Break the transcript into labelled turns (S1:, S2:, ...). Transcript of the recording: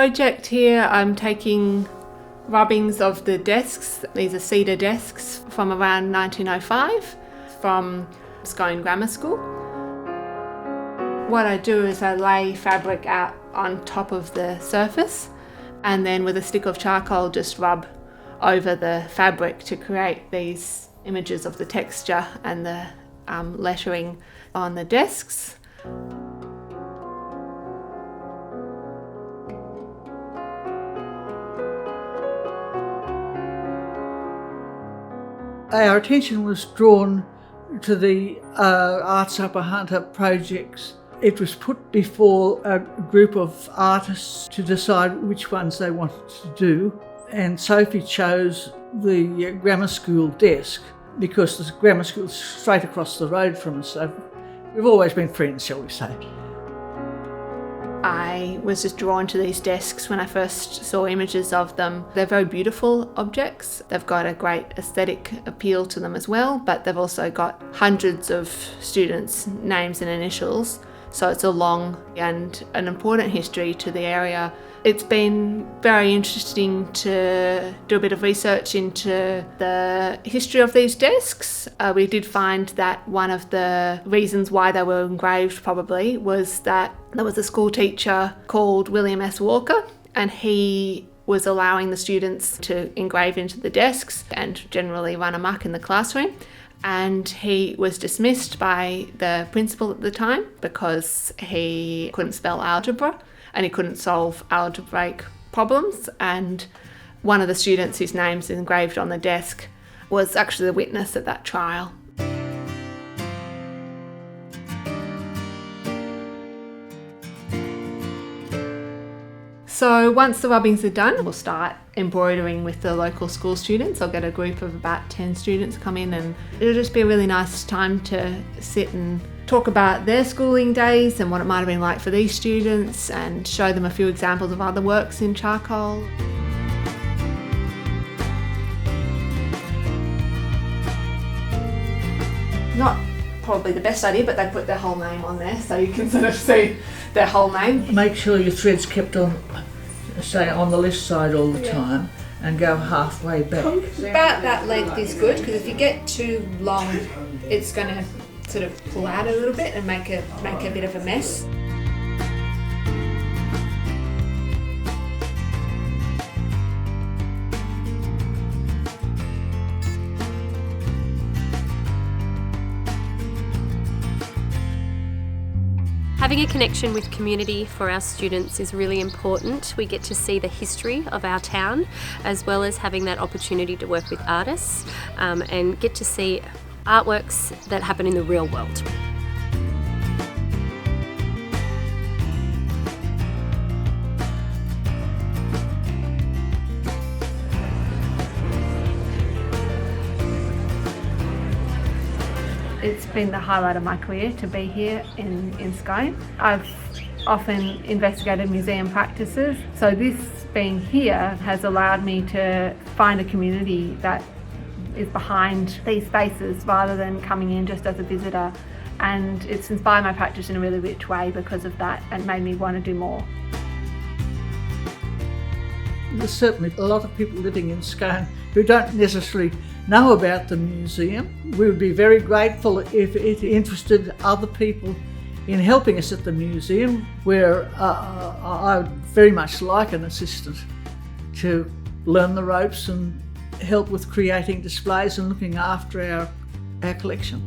S1: project here, I'm taking rubbings of the desks. These are cedar desks from around 1905 from Scone Grammar School. What I do is I lay fabric out on top of the surface and then with a stick of charcoal just rub over the fabric to create these images of the texture and the lettering on the desks.
S2: Our attention was drawn to the Arts Upper Hunter projects. It was put before a group of artists to decide which ones they wanted to do, and Sophie chose the grammar school desk because the grammar school is straight across the road from us, so we've always been friends, shall we say.
S1: I was just drawn to these desks when I first saw images of them. They're very beautiful objects. They've got a great aesthetic appeal to them as well, but they've also got hundreds of students' names and initials. So it's a long and an important history to the area. It's been very interesting to do a bit of research into the history of these desks. We did find that one of the reasons why they were engraved probably was that there was a school teacher called William S. Walker, and he was allowing the students to engrave into the desks and generally run amok in the classroom. And he was dismissed by the principal at the time because he couldn't spell algebra and he couldn't solve algebraic problems. And one of the students whose name's engraved on the desk was actually the witness at that trial. So once the rubbings are done, we'll start embroidering with the local school students. I'll get a group of about 10 students come in, and it'll just be a really nice time to sit and talk about their schooling days and what it might have been like for these students and show them a few examples of other works in charcoal. Not probably the best idea, but they put their whole name on there so you can sort of see their whole name.
S2: Make sure your thread's kept on, say, on the left side all the time and go halfway back.
S1: About that length is good, because if you get too long, it's going to sort of pull out a little bit and make a bit of a mess.
S3: Having a connection with community for our students is really important. We get to see the history of our town, as well as having that opportunity to work with artists and get to see artworks that happen in the real world.
S1: It's been the highlight of my career to be here in Scone. I've often investigated museum practices, so this being here has allowed me to find a community that is behind these spaces rather than coming in just as a visitor, and it's inspired my practice in a really rich way because of that and made me want to do more.
S2: There's certainly a lot of people living in Scone who don't necessarily know about the museum. We would be very grateful if it interested other people in helping us at the museum, where I would very much like an assistant to learn the ropes and help with creating displays and looking after our collection.